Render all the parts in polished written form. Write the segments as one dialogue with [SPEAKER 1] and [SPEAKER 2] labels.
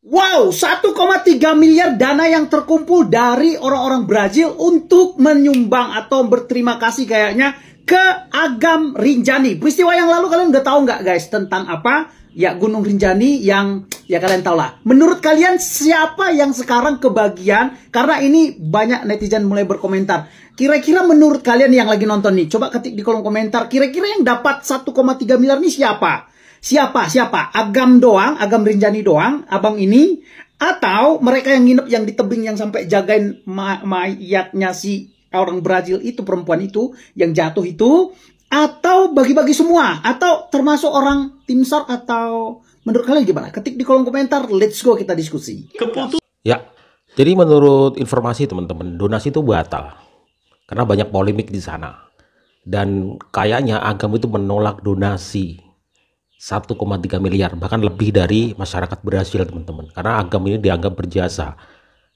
[SPEAKER 1] Wow, 1,3 miliar dana yang terkumpul dari orang-orang Brazil untuk menyumbang atau berterima kasih kayaknya ke Agam Rinjani. Peristiwa yang lalu kalian udah tahu nggak guys tentang apa? Ya, Gunung Rinjani yang ya kalian tahu lah. Menurut kalian siapa yang sekarang kebagian? Karena ini banyak netizen mulai berkomentar. Kira-kira menurut kalian yang lagi nonton nih, coba ketik di kolom komentar. Kira-kira yang dapat 1,3 miliar nih siapa? Siapa? Agam doang, Agam Rinjani doang, abang ini, atau mereka yang nginep yang di tebing yang sampai jagain mayatnya si orang Brazil itu, perempuan itu yang jatuh itu, atau bagi-bagi semua, atau termasuk orang tim SAR, atau menurut kalian gimana? Ketik di kolom komentar, let's go kita diskusi.
[SPEAKER 2] Ya, jadi menurut informasi teman-teman, donasi itu batal karena banyak polemik di sana, dan kayaknya Agam itu menolak donasi 1,3 miliar, bahkan lebih dari masyarakat Brasil teman-teman, karena Agam ini dianggap berjasa.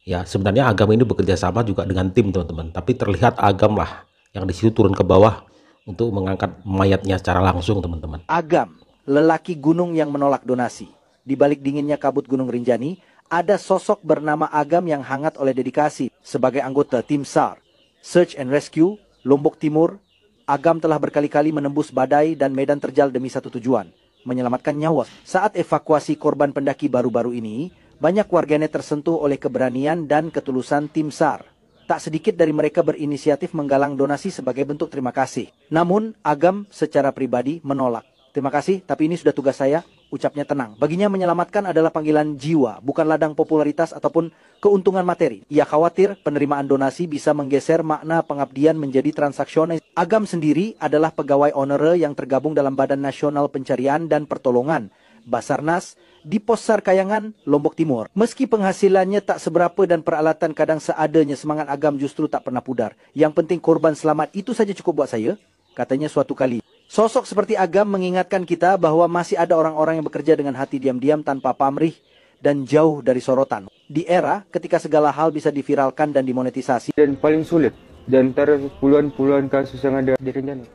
[SPEAKER 2] Ya, sebenarnya Agam ini bekerja sama juga dengan tim teman-teman, tapi terlihat Agam lah yang di situ turun ke bawah untuk mengangkat mayatnya secara langsung teman-teman.
[SPEAKER 3] Agam, lelaki gunung yang menolak donasi. Di balik dinginnya kabut Gunung Rinjani, ada sosok bernama Agam yang hangat oleh dedikasi. Sebagai anggota tim SAR, Search and Rescue, Lombok Timur, Agam telah berkali-kali menembus badai dan medan terjal demi satu tujuan, menyelamatkan nyawa. Saat evakuasi korban pendaki baru-baru ini, banyak warganet tersentuh oleh keberanian dan ketulusan tim SAR. Tak sedikit dari mereka berinisiatif menggalang donasi sebagai bentuk terima kasih. Namun, Agam secara pribadi menolak. Terima kasih, tapi ini sudah tugas saya, ucapnya tenang. Baginya menyelamatkan adalah panggilan jiwa, bukan ladang popularitas ataupun keuntungan materi. Ia khawatir penerimaan donasi bisa menggeser makna pengabdian menjadi transaksional. Agam sendiri adalah pegawai honorer yang tergabung dalam Badan Nasional Pencarian dan Pertolongan, Basarnas, di Pos SAR Kayangan, Lombok Timur. Meski penghasilannya tak seberapa dan peralatan kadang seadanya, semangat Agam justru tak pernah pudar. Yang penting korban selamat, itu saja cukup buat saya, katanya suatu kali. Sosok seperti Agam mengingatkan kita bahwa masih ada orang-orang yang bekerja dengan hati diam-diam tanpa pamrih dan jauh dari sorotan. Di era ketika segala hal bisa diviralkan dan dimonetisasi.
[SPEAKER 4] Dan paling sulit di antara puluhan kasus yang ada di Rinjani.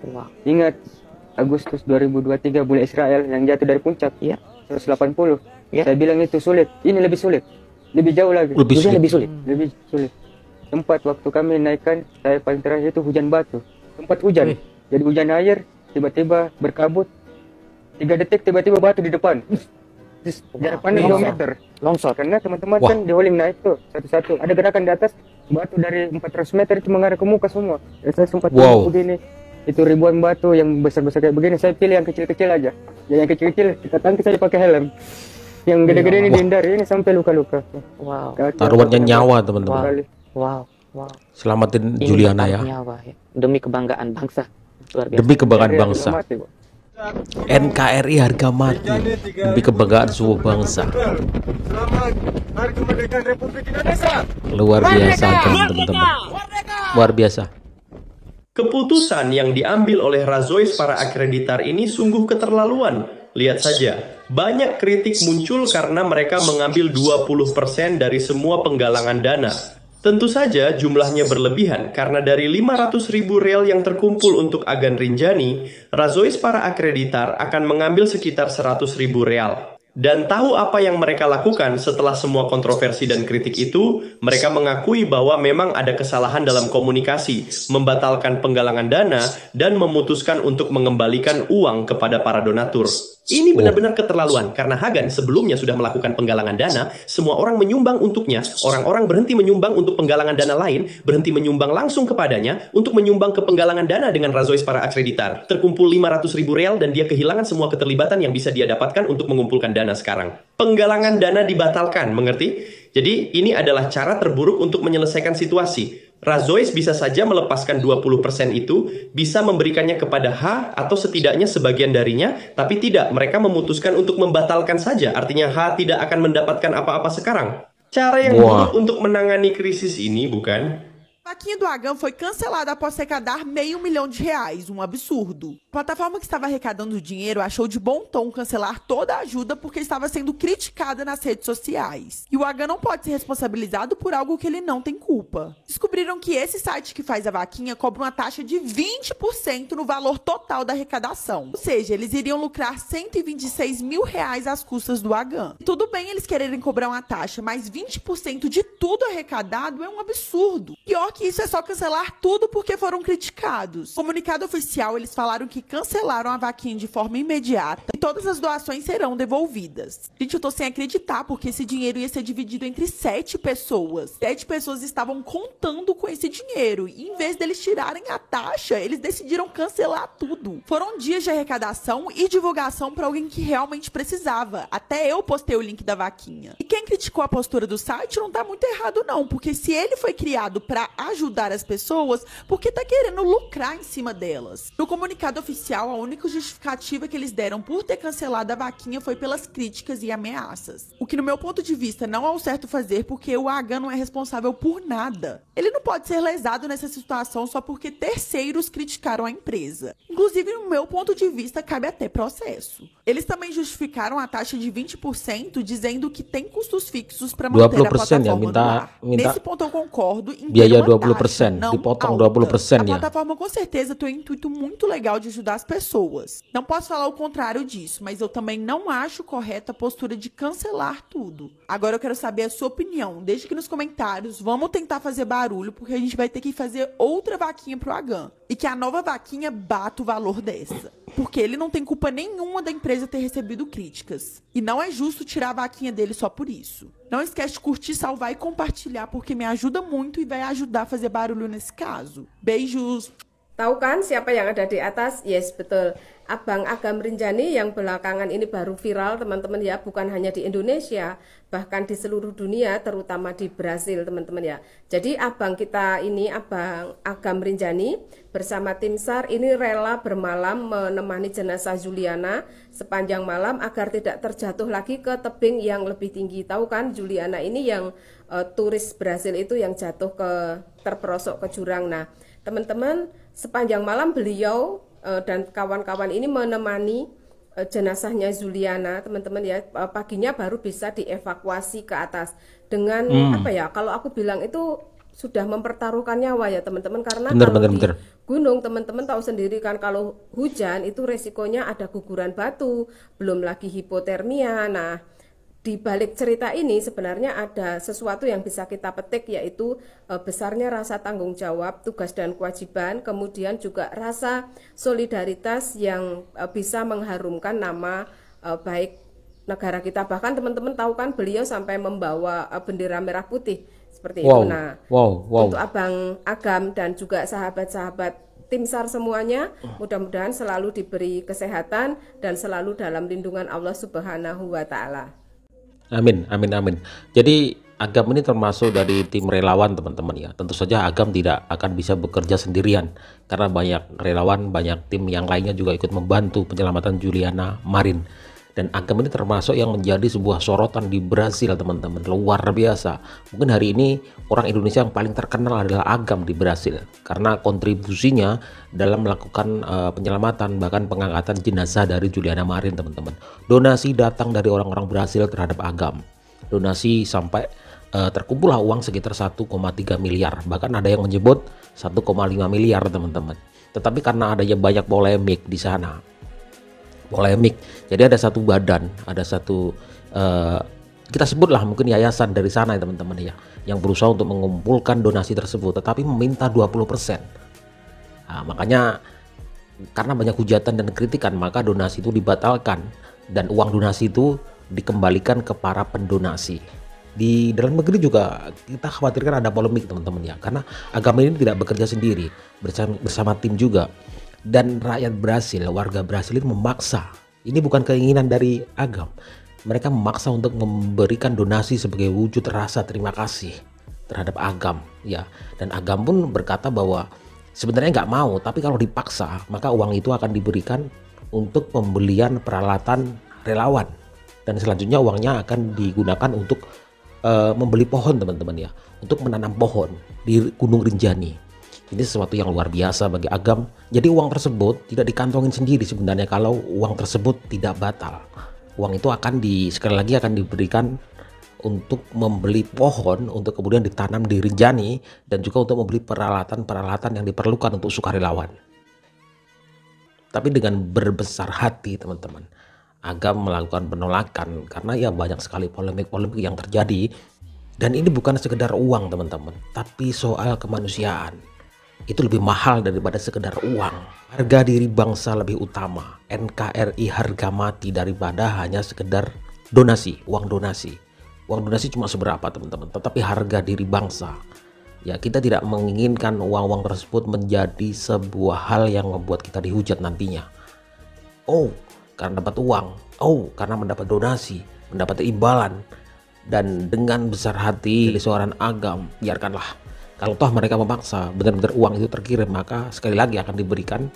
[SPEAKER 5] Wow.
[SPEAKER 4] Ingat Agustus 2023 bola Israel yang jatuh dari puncak.
[SPEAKER 5] Iya.
[SPEAKER 4] 180.
[SPEAKER 5] Ya.
[SPEAKER 4] Saya bilang itu sulit. Ini lebih sulit. Lebih jauh lagi.
[SPEAKER 5] Lebih sulit.
[SPEAKER 4] Lebih sulit. Tempat waktu kami naikkan, saya paling terakhir itu hujan batu. Tempat hujan. Jadi hujan air, tiba-tiba berkabut. 3 detik tiba-tiba batu di depan. Jaraknya 2 meter.
[SPEAKER 5] Longsor.
[SPEAKER 4] Karena teman-teman kan di hauling naik tuh satu-satu. Ada gerakan di atas, batu dari 400 meter itu mengarah ke muka semua. Saya sempat begini. Itu ribuan batu yang besar-besar kayak begini. Saya pilih yang kecil-kecil aja. Yang kecil-kecil kita tangkis saja pakai helm. Yang gede-gede ini dihindari. Ini sampai luka-luka.
[SPEAKER 5] Wow.
[SPEAKER 2] Taruhannya nyawa teman-teman.
[SPEAKER 5] Wow.
[SPEAKER 2] Selamatin Juliana ya.
[SPEAKER 5] Nyawa, ya. Demi kebanggaan bangsa. Luar biasa.
[SPEAKER 2] Demi kebanggaan bangsa. NKRI harga mati demi kebanggaan sebuah bangsa.
[SPEAKER 6] Selamat Hari Kemerdekaan Republik Indonesia.
[SPEAKER 2] Luar biasa kan teman-teman. Luar biasa.
[SPEAKER 7] Keputusan yang diambil oleh Razois para akreditar ini sungguh keterlaluan. Lihat saja, banyak kritik muncul karena mereka mengambil 20% dari semua penggalangan dana. Tentu saja jumlahnya berlebihan karena dari 500.000 real yang terkumpul untuk Agam Rinjani, Razois para akreditar akan mengambil sekitar 100.000 real. Dan tahu apa yang mereka lakukan setelah semua kontroversi dan kritik itu? Mereka mengakui bahwa memang ada kesalahan dalam komunikasi, membatalkan penggalangan dana, dan memutuskan untuk mengembalikan uang kepada para donatur. Ini benar-benar keterlaluan, karena Agam sebelumnya sudah melakukan penggalangan dana, semua orang menyumbang untuknya, orang-orang berhenti menyumbang untuk penggalangan dana lain, berhenti menyumbang langsung kepadanya, untuk menyumbang ke penggalangan dana dengan Razois para akreditar. Terkumpul 500.000 real dan dia kehilangan semua keterlibatan yang bisa dia dapatkan untuk mengumpulkan dana sekarang. Penggalangan dana dibatalkan, mengerti? Jadi ini adalah cara terburuk untuk menyelesaikan situasi. Razois bisa saja melepaskan 20% itu, bisa memberikannya kepada H atau setidaknya sebagian darinya, tapi tidak, mereka memutuskan untuk membatalkan saja. Artinya H tidak akan mendapatkan apa-apa sekarang. Cara yang buruk untuk menangani krisis ini, bukan?
[SPEAKER 8] A vaquinha do Agam foi cancelada após arrecadar R$500.000, um absurdo. plataforma que estava arrecadando o dinheiro achou de bom tom cancelar toda a ajuda porque estava sendo criticada nas redes sociais. E o Agam não pode ser responsabilizado por algo que ele não tem culpa. Descobriram que esse site que faz a vaquinha cobra uma taxa de 20% no valor total da arrecadação. Ou seja, eles iriam lucrar R$126 mil às custas do Agam. Tudo bem eles quererem cobrar uma taxa, mas 20% de tudo arrecadado é um absurdo. Pior que isso é só cancelar tudo porque foram criticados. No comunicado oficial, eles falaram que cancelaram a vaquinha de forma imediata e todas as doações serão devolvidas. Gente, eu tô sem acreditar porque esse dinheiro ia ser dividido entre 7 pessoas. 7 pessoas estavam contando com esse dinheiro e em vez deles tirarem a taxa, eles decidiram cancelar tudo. Foram dias de arrecadação e divulgação para alguém que realmente precisava. Até eu postei o link da vaquinha. E quem criticou a postura do site não tá muito errado não, porque se ele foi criado para ajudar as pessoas, por que tá querendo lucrar em cima delas? No comunicado oficial, a única justificativa que eles deram por ter cancelado a vaquinha foi pelas críticas e ameaças. O que no meu ponto de vista não é o certo fazer, porque o Agam não é responsável por nada. Ele não pode ser lesado nessa situação só porque terceiros criticaram a empresa. Inclusive, no meu ponto de vista, cabe até processo. Eles também justificaram a taxa de 20% dizendo que tem custos fixos para manter a plataforma no ar. Nesse ponto eu concordo em
[SPEAKER 2] biaya
[SPEAKER 8] ter uma
[SPEAKER 2] 20%,
[SPEAKER 8] taxa não
[SPEAKER 2] dipotong
[SPEAKER 8] alta.
[SPEAKER 2] 20%
[SPEAKER 8] A
[SPEAKER 2] ya.
[SPEAKER 8] plataforma com certeza tem um intuito muito legal de ajudar as pessoas. Não posso falar o contrário disso, mas eu também não acho correta a postura de cancelar tudo. Agora eu quero saber a sua opinião. Deixe aqui nos comentários, vamos tentar fazer barulho, porque a gente vai ter que fazer outra vaquinha pro Agam. E que a nova vaquinha bata o valor dessa. Porque ele não tem culpa nenhuma da empresa ter recebido críticas. E não é justo tirar a vaquinha dele só por isso. Não esquece de curtir, salvar e compartilhar, porque me ajuda muito e vai ajudar a fazer barulho nesse caso. Beijos!
[SPEAKER 9] Tahu kan siapa yang ada di atas? Yes, betul. Abang Agam Rinjani yang belakangan ini baru viral, teman-teman ya, bukan hanya di Indonesia, bahkan di seluruh dunia, terutama di Brasil, teman-teman ya. Jadi abang kita ini, Abang Agam Rinjani, bersama tim SAR ini rela bermalam menemani jenazah Juliana sepanjang malam agar tidak terjatuh lagi ke tebing yang lebih tinggi. Tahu kan Juliana ini yang turis Brasil itu yang jatuh terperosok ke jurang. Nah, teman-teman, sepanjang malam beliau dan kawan-kawan ini menemani jenazahnya Juliana, teman-teman ya. Paginya baru bisa dievakuasi ke atas dengan apa ya? Kalau aku bilang itu sudah mempertaruhkan nyawa ya teman-teman, karena di gunung teman-teman tahu sendiri kan, kalau hujan itu resikonya ada guguran batu, belum lagi hipotermia. Nah, di balik cerita ini sebenarnya ada sesuatu yang bisa kita petik, yaitu besarnya rasa tanggung jawab, tugas dan kewajiban, kemudian juga rasa solidaritas yang bisa mengharumkan nama baik negara kita. Bahkan teman-teman tahu kan beliau sampai membawa bendera merah putih seperti itu. Nah, untuk Abang Agam dan juga sahabat-sahabat tim SAR semuanya, mudah-mudahan selalu diberi kesehatan dan selalu dalam lindungan Allah Subhanahu wa Ta'ala.
[SPEAKER 2] Amin, amin, amin. Jadi Agam ini termasuk dari tim relawan teman-teman ya. Tentu saja Agam tidak akan bisa bekerja sendirian karena banyak relawan, banyak tim yang lainnya juga ikut membantu penyelamatan Juliana Marin. Dan Agam ini termasuk yang menjadi sebuah sorotan di Brasil teman-teman, luar biasa. Mungkin hari ini orang Indonesia yang paling terkenal adalah Agam di Brasil karena kontribusinya dalam melakukan penyelamatan bahkan pengangkatan jenazah dari Juliana Marin teman-teman. Donasi datang dari orang-orang Brasil terhadap Agam. Donasi sampai terkumpullah uang sekitar 1,3 miliar, bahkan ada yang menyebut 1,5 miliar teman-teman. Tetapi karena adanya banyak polemik di sana, jadi ada satu badan, ada satu kita sebutlah mungkin yayasan dari sana ya teman-teman ya, yang berusaha untuk mengumpulkan donasi tersebut tetapi meminta 20%. Nah, makanya karena banyak hujatan dan kritikan, maka donasi itu dibatalkan dan uang donasi itu dikembalikan ke para pendonasi. Di dalam negeri juga kita khawatirkan ada polemik teman-teman ya, karena Agam ini tidak bekerja sendiri, bersama tim juga. Dan rakyat Brasil, warga Brasil itu memaksa, ini bukan keinginan dari Agam, mereka memaksa untuk memberikan donasi sebagai wujud rasa terima kasih terhadap Agam ya. Dan Agam pun berkata bahwa sebenarnya nggak mau, tapi kalau dipaksa maka uang itu akan diberikan untuk pembelian peralatan relawan, dan selanjutnya uangnya akan digunakan untuk membeli pohon teman-teman ya, untuk menanam pohon di Gunung Rinjani. Ini sesuatu yang luar biasa bagi Agam. Jadi uang tersebut tidak dikantongin sendiri sebenarnya kalau uang tersebut tidak batal. Uang itu sekali lagi akan diberikan untuk membeli pohon untuk kemudian ditanam di Rinjani dan juga untuk membeli peralatan-peralatan yang diperlukan untuk sukarelawan. Tapi dengan berbesar hati teman-teman, Agam melakukan penolakan karena ya banyak sekali polemik-polemik yang terjadi. Dan ini bukan sekedar uang teman-teman, tapi soal kemanusiaan. Itu lebih mahal daripada sekedar uang. Harga diri bangsa lebih utama. NKRI harga mati daripada hanya sekedar donasi, uang donasi. Uang donasi cuma seberapa teman-teman, tetapi harga diri bangsa. Ya, kita tidak menginginkan uang-uang tersebut menjadi sebuah hal yang membuat kita dihujat nantinya. Oh, karena dapat uang. Oh, karena mendapat donasi, mendapat imbalan. Dan dengan besar hati dari seorang Agam, biarkanlah. Kalau toh mereka memaksa benar-benar uang itu terkirim, maka sekali lagi akan diberikan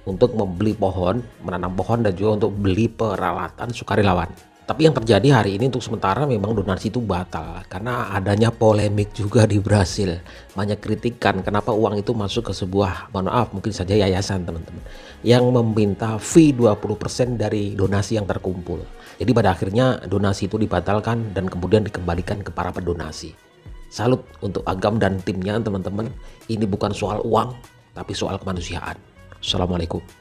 [SPEAKER 2] untuk membeli pohon, menanam pohon, dan juga untuk beli peralatan sukarelawan. Tapi yang terjadi hari ini untuk sementara memang donasi itu batal karena adanya polemik juga di Brasil. Banyak kritikan kenapa uang itu masuk ke sebuah, mohon maaf, mungkin saja yayasan teman-teman, yang meminta fee 20% dari donasi yang terkumpul. Jadi pada akhirnya donasi itu dibatalkan dan kemudian dikembalikan ke para pendonasi. Salut untuk Agam dan timnya teman-teman. Ini bukan soal uang, tapi soal kemanusiaan. Assalamualaikum.